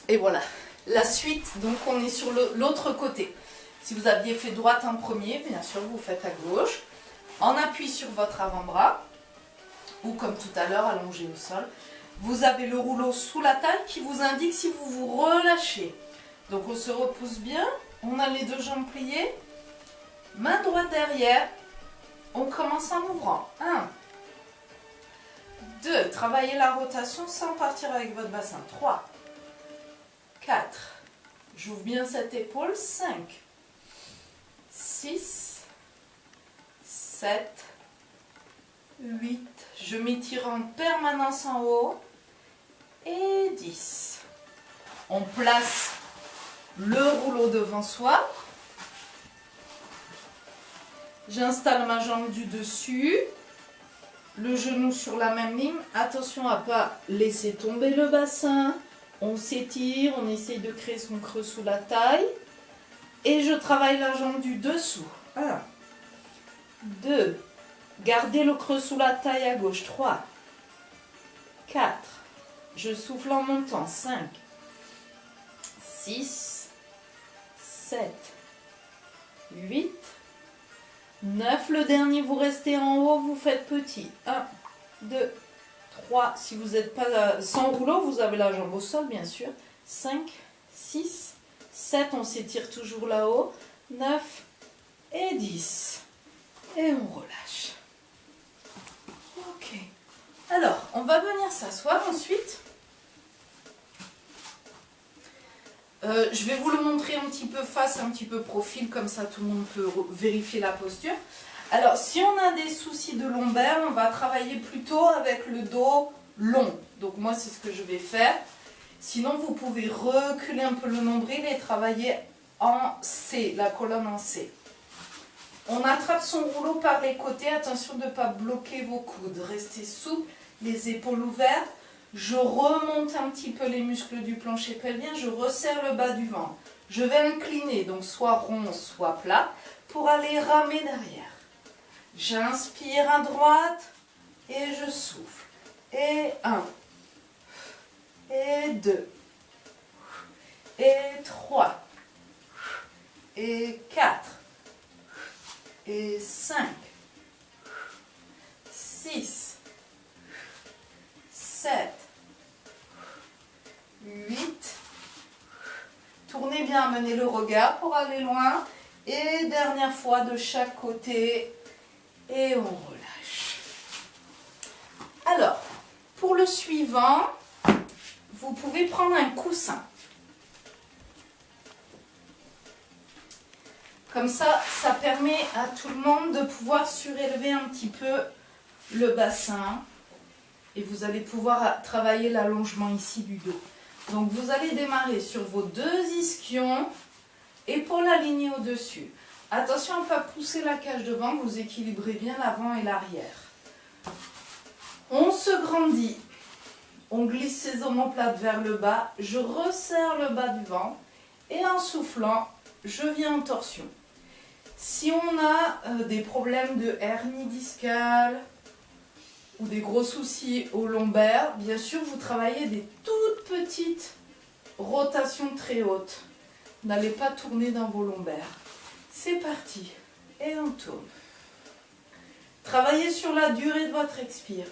Et voilà, la suite, donc on est sur l'autre côté. Si vous aviez fait droite en premier, bien sûr, vous faites à gauche. En appui sur votre avant-bras, ou comme tout à l'heure, allongé au sol. Vous avez le rouleau sous la taille qui vous indique si vous vous relâchez. Donc on se repousse bien, on a les deux jambes pliées, main droite derrière, on commence en ouvrant. 1, 2, travaillez la rotation sans partir avec votre bassin. 3, 4, j'ouvre bien cette épaule. 5, 6, 7, 8, je m'étire en permanence en haut, et 10. On place le rouleau devant soi. J'installe ma jambe du dessus, le genou sur la même ligne. Attention à ne pas laisser tomber le bassin. On s'étire, on essaye de créer son creux sous la taille. Et je travaille la jambe du dessous. 1, 2, gardez le creux sous la taille à gauche. 3, 4, je souffle en montant. 5, 6, 7, 8, 9. Le dernier, vous restez en haut, vous faites petit. 1, 2, 3. Si vous n'êtes pas sans rouleau, vous avez la jambe au sol, bien sûr. 5, 6, 7. On s'étire toujours là-haut. 9 et 10. Et on relâche. Ok. Alors, on va venir s'asseoir ensuite. Je vais vous le montrer un petit peu face, un petit peu profil, comme ça tout le monde peut vérifier la posture. Alors, si on a des soucis de lombaire, on va travailler plutôt avec le dos long. Donc moi, c'est ce que je vais faire. Sinon, vous pouvez reculer un peu le nombril et travailler en C, la colonne en C. On attrape son rouleau par les côtés. Attention de ne pas bloquer vos coudes. Restez souple, les épaules ouvertes. Je remonte un petit peu les muscles du plancher pelvien, je resserre le bas du ventre. Je vais incliner, donc soit rond, soit plat, pour aller ramer derrière. J'inspire à droite et je souffle. Et 1, et 2, et 3, et 4, et 5, 6, 7, 8, tournez bien, amenez le regard pour aller loin, et dernière fois de chaque côté, et on relâche. Alors, pour le suivant, vous pouvez prendre un coussin. Comme ça, ça permet à tout le monde de pouvoir surélever un petit peu le bassin, et vous allez pouvoir travailler l'allongement ici du dos. Donc vous allez démarrer sur vos deux ischions, épaules alignées au-dessus. Attention à ne pas pousser la cage devant, vous équilibrez bien l'avant et l'arrière. On se grandit, on glisse ses omoplates vers le bas, je resserre le bas du ventre et en soufflant, je viens en torsion. Si on a des problèmes de hernie discale, ou des gros soucis au lombaire, bien sûr, vous travaillez des toutes petites rotations très hautes. N'allez pas tourner dans vos lombaires. C'est parti. Et on tourne. Travaillez sur la durée de votre expire.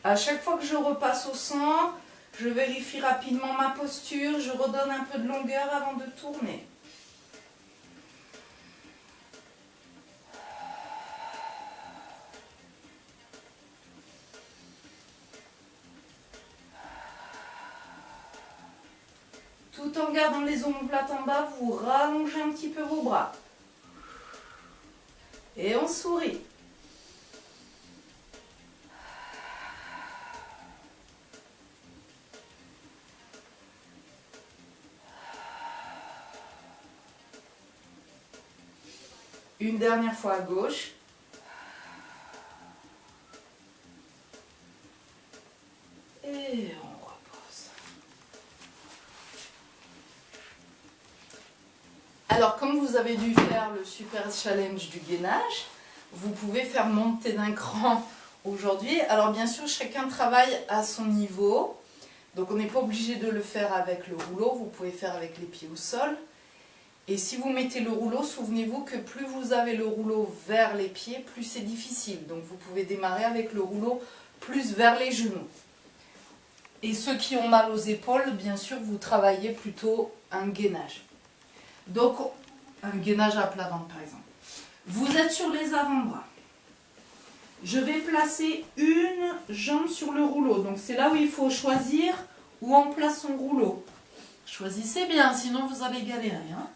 À chaque fois que je repasse au centre, je vérifie rapidement ma posture, je redonne un peu de longueur avant de tourner. Tout en gardant les omoplates en bas, vous rallongez un petit peu vos bras. Et on sourit. Une dernière fois à gauche. Et on repose. Alors, comme vous vous avez dû faire le super challenge du gainage, vous pouvez faire monter d'un cran aujourd'hui. Alors bien sûr, chacun travaille à son niveau. Donc on n'est pas obligé de le faire avec le rouleau, vous pouvez faire avec les pieds au sol. Et si vous mettez le rouleau, souvenez-vous que plus vous avez le rouleau vers les pieds, plus c'est difficile. Donc vous pouvez démarrer avec le rouleau plus vers les genoux. Et ceux qui ont mal aux épaules, bien sûr, vous travaillez plutôt un gainage. Donc un gainage à plat ventre par exemple. Vous êtes sur les avant-bras. Je vais placer une jambe sur le rouleau. Donc c'est là où il faut choisir où on place son rouleau. Choisissez bien, sinon vous allez galérer. Hein.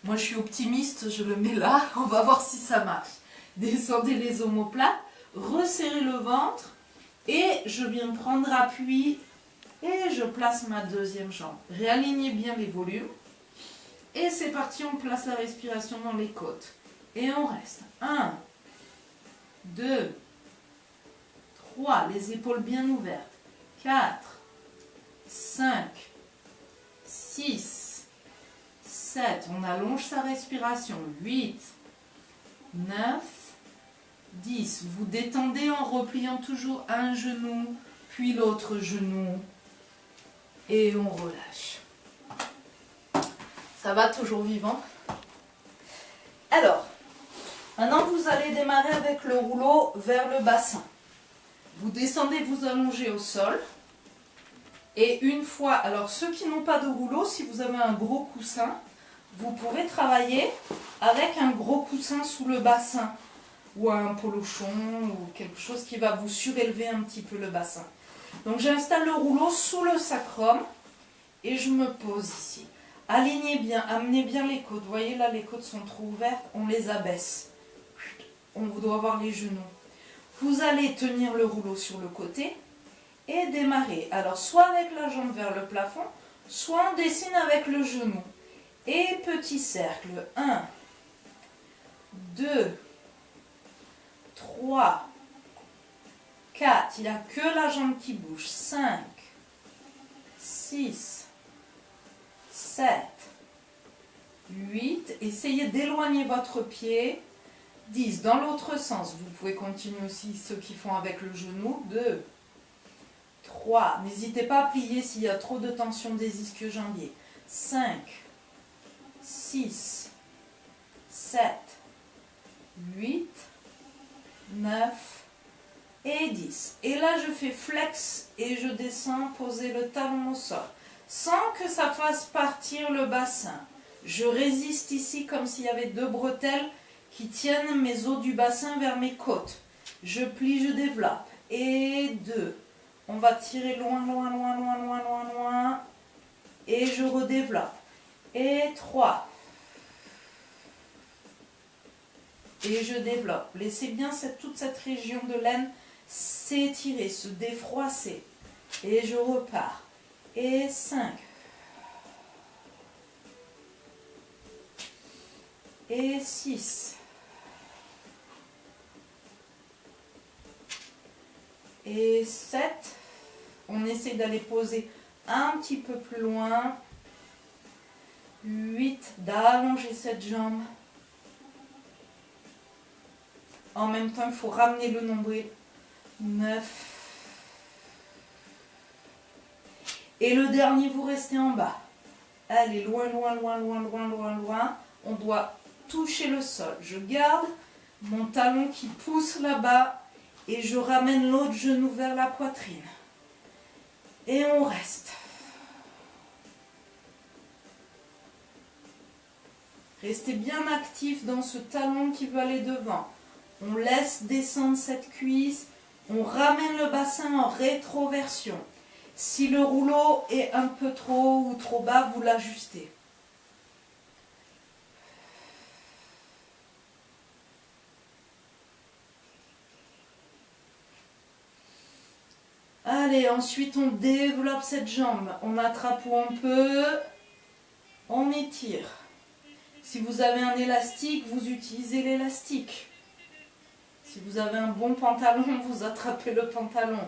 Moi je suis optimiste, je le mets là. On va voir si ça marche. Descendez les omoplates, resserrez le ventre et je viens prendre appui et je place ma deuxième jambe. Réalignez bien les volumes. Et c'est parti, on place la respiration dans les côtes. Et on reste. 1, 2, 3, les épaules bien ouvertes. 4, 5, 6, 7, on allonge sa respiration. 8, 9, 10. Vous détendez en repliant toujours un genou, puis l'autre genou. Et on relâche. Ça va toujours vivant? Alors, maintenant vous allez démarrer avec le rouleau vers le bassin. Vous descendez, vous allongez au sol. Et une fois, alors ceux qui n'ont pas de rouleau, si vous avez un gros coussin, vous pourrez travailler avec un gros coussin sous le bassin. Ou un polochon, ou quelque chose qui va vous surélever un petit peu le bassin. Donc j'installe le rouleau sous le sacrum et je me pose ici. Alignez bien, amenez bien les côtes. Vous voyez là, les côtes sont trop ouvertes, on les abaisse. On doit avoir les genoux. Vous allez tenir le rouleau sur le côté et démarrer. Alors, soit avec la jambe vers le plafond, soit on dessine avec le genou. Et petit cercle. 1, 2, 3, 4. Il n'y a que la jambe qui bouge. 5, 6, 7, 8, essayez d'éloigner votre pied. 10, dans l'autre sens, vous pouvez continuer aussi ceux qui font avec le genou. 2, 3, n'hésitez pas à plier s'il y a trop de tension des ischio-jambiers. 5, 6, 7, 8, 9 et 10. Et là, je fais flex et je descends, poser le talon au sol. Sans que ça fasse partir le bassin. Je résiste ici comme s'il y avait 2 bretelles qui tiennent mes os du bassin vers mes côtes. Je plie, je développe. Et 2. On va tirer loin, loin, loin, loin, loin, loin, loin. Et je redéveloppe. Et 3. Et je développe. Laissez bien toute cette région de l'aine s'étirer, se défroisser. Et je repars. Et 5. Et 6. Et 7. On essaie d'aller poser un petit peu plus loin. 8. D'allonger cette jambe. En même temps, il faut ramener le nombril. 9. Et le dernier, vous restez en bas. Allez, loin, loin, loin, loin, loin, loin, loin. On doit toucher le sol. Je garde mon talon qui pousse là-bas et je ramène l'autre genou vers la poitrine. Et on reste. Restez bien actif dans ce talon qui veut aller devant. On laisse descendre cette cuisse. On ramène le bassin en rétroversion. Si le rouleau est un peu trop haut ou trop bas, vous l'ajustez. Allez, ensuite on développe cette jambe. On attrape où on peut. On étire. Si vous avez un élastique, vous utilisez l'élastique. Si vous avez un bon pantalon, vous attrapez le pantalon.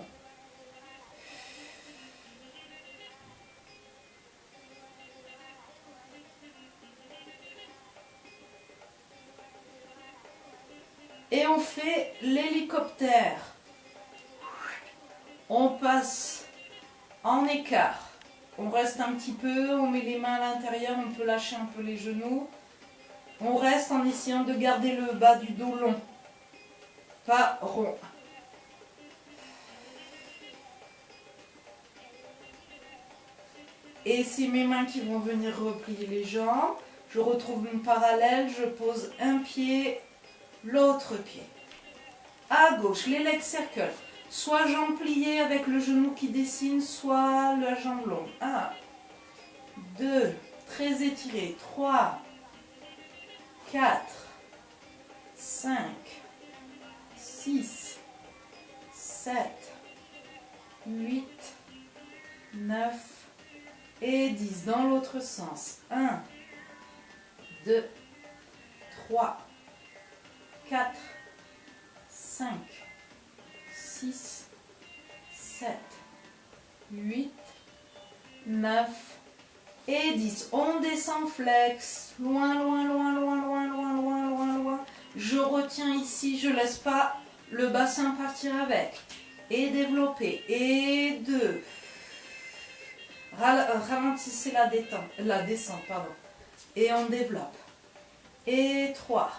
Et on fait l'hélicoptère. On passe en écart. On reste un petit peu, on met les mains à l'intérieur, on peut lâcher un peu les genoux. On reste en essayant de garder le bas du dos long, pas rond. Et c'est mes mains qui vont venir replier les jambes. Je retrouve une parallèle, je pose un pied, l'autre pied. À gauche, les leg circles. Soit jambes pliées avec le genou qui dessine, soit la jambe longue. 1, 2, très étiré. 3, 4, 5, 6, 7, 8, 9 et 10. Dans l'autre sens. 1, 2, 3, 4, 5, 6, 7, 8, 9 et 10. On descend flex. Loin, loin, loin, loin, loin, loin, loin, loin, loin. Je retiens ici, je ne laisse pas le bassin partir avec. Et développer. Et 2. Ralentissez la descente, pardon. Et on développe. Et 3.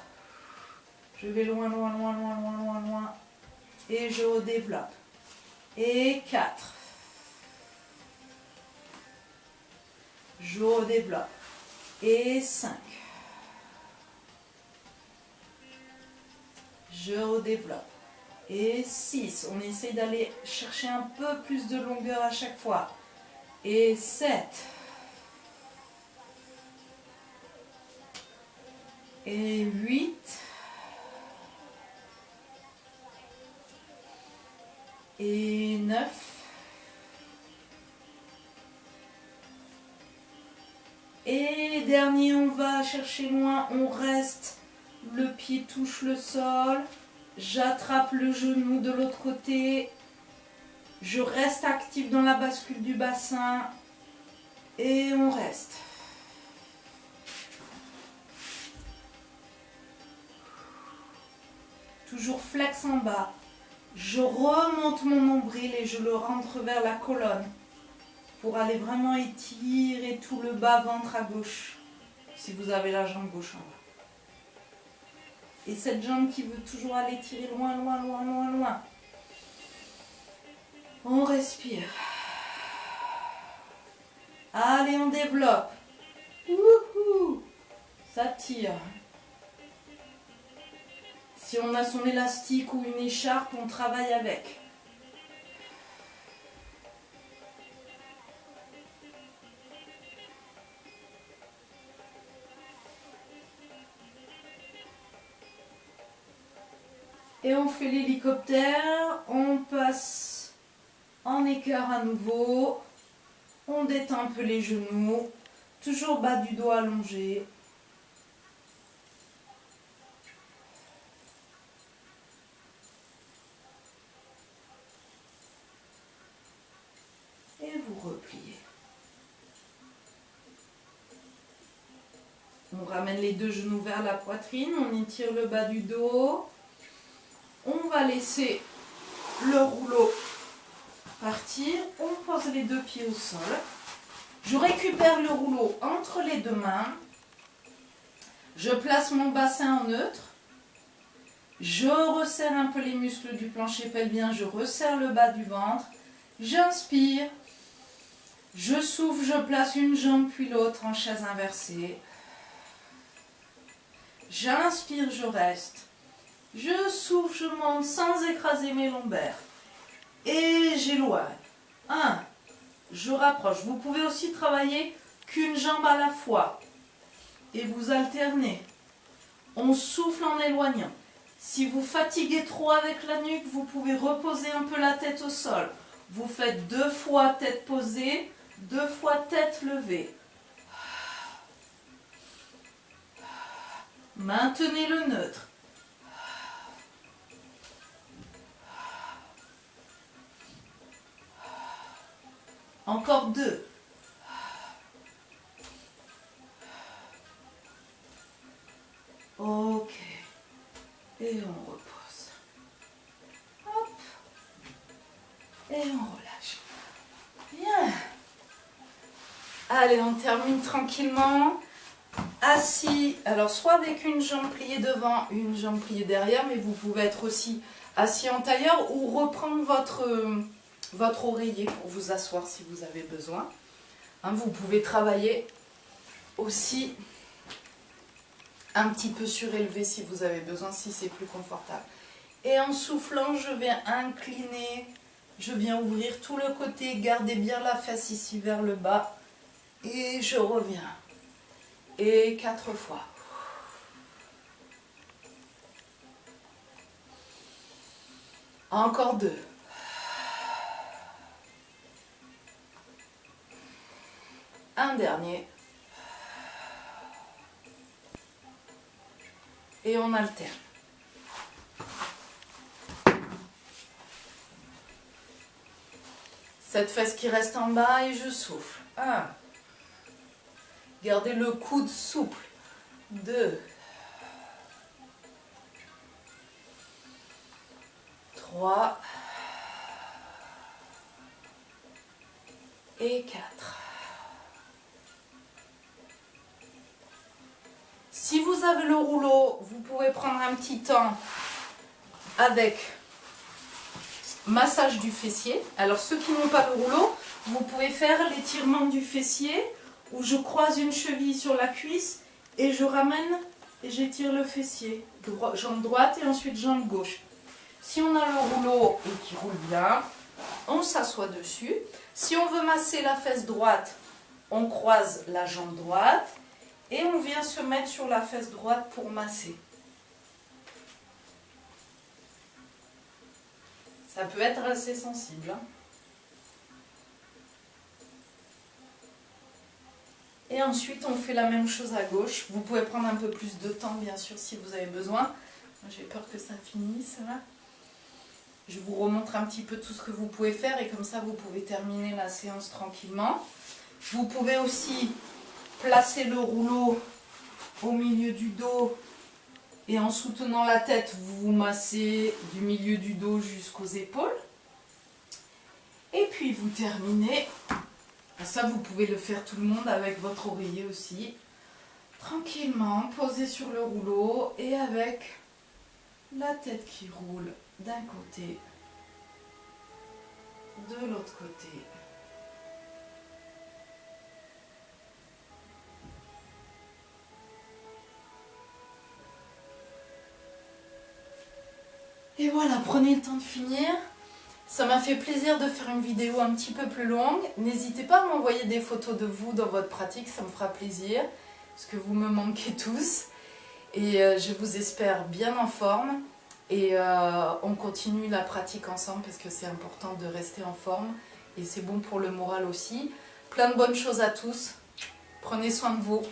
Je vais loin, loin, loin, loin, loin, loin, loin. Et je redéveloppe. Et 4. Je redéveloppe. Et 5. Je redéveloppe. Et 6. On essaie d'aller chercher un peu plus de longueur à chaque fois. Et 7. Et 8. Et 9. Et dernier, on va chercher loin, on reste, le pied touche le sol, j'attrape le genou de l'autre côté, je reste actif dans la bascule du bassin et on reste. Toujours flex en bas. Je remonte mon nombril et je le rentre vers la colonne pour aller vraiment étirer tout le bas-ventre à gauche, si vous avez la jambe gauche en bas. Et cette jambe qui veut toujours aller tirer loin, loin, loin, loin, loin. On respire. Allez, on développe. Wouhou! Ça tire. Si on a son élastique ou une écharpe, on travaille avec. Et on fait l'hélicoptère, on passe en écart à nouveau, on détend un peu les genoux, toujours bas du dos allongé. Et vous repliez. On ramène les deux genoux vers la poitrine, on étire le bas du dos. On va laisser le rouleau partir. On pose les deux pieds au sol. Je récupère le rouleau entre les deux mains. Je place mon bassin en neutre. Je resserre un peu les muscles du plancher pelvien. Je resserre le bas du ventre. J'inspire. Je souffle, je place une jambe puis l'autre en chaise inversée. J'inspire, je reste. Je souffle, je monte sans écraser mes lombaires. Et j'éloigne. 1. Je rapproche. Vous pouvez aussi travailler qu'une jambe à la fois. Et vous alternez. On souffle en éloignant. Si vous fatiguez trop avec la nuque, vous pouvez reposer un peu la tête au sol. Vous faites 2 fois tête posée, 2 fois tête levée. Maintenez le neutre. Encore 2. Ok. Et on repose. Hop. Et on relâche. Bien. Allez, on termine tranquillement. Assis, alors soit avec une jambe pliée devant, une jambe pliée derrière, mais vous pouvez être aussi assis en tailleur ou reprendre votre oreiller pour vous asseoir si vous avez besoin. Hein, vous pouvez travailler aussi un petit peu surélevé si vous avez besoin, si c'est plus confortable. Et en soufflant, je vais incliner, je viens ouvrir tout le côté, gardez bien la fesse ici vers le bas. Et je reviens. Et 4 fois. Encore 2. Un dernier. Et on alterne. Cette fesse qui reste en bas et je souffle. 1. Gardez le coude souple. 2. 3. Et 4. Si vous avez le rouleau, vous pouvez prendre un petit temps avec massage du fessier. Alors ceux qui n'ont pas le rouleau, vous pouvez faire l'étirement du fessier où je croise une cheville sur la cuisse et je ramène et j'étire le fessier. Jambe droite et ensuite jambe gauche. Si on a le rouleau et qui roule bien, on s'assoit dessus. Si on veut masser la fesse droite, on croise la jambe droite et on vient se mettre sur la fesse droite pour masser. Ça peut être assez sensible. Hein. Et ensuite, on fait la même chose à gauche. Vous pouvez prendre un peu plus de temps, bien sûr, si vous avez besoin. J'ai peur que ça finisse, là. Je vous remontre un petit peu tout ce que vous pouvez faire et comme ça, vous pouvez terminer la séance tranquillement. Vous pouvez aussi placer le rouleau au milieu du dos et en soutenant la tête, vous vous massez du milieu du dos jusqu'aux épaules. Et puis, vous terminez. Ça, vous pouvez le faire tout le monde avec votre oreiller aussi. Tranquillement, posé sur le rouleau et avec la tête qui roule d'un côté, de l'autre côté. Et voilà, prenez le temps de finir. Ça m'a fait plaisir de faire une vidéo un petit peu plus longue. N'hésitez pas à m'envoyer des photos de vous dans votre pratique, ça me fera plaisir. Parce que vous me manquez tous. Et je vous espère bien en forme. Et on continue la pratique ensemble parce que c'est important de rester en forme. Et c'est bon pour le moral aussi. Plein de bonnes choses à tous. Prenez soin de vous.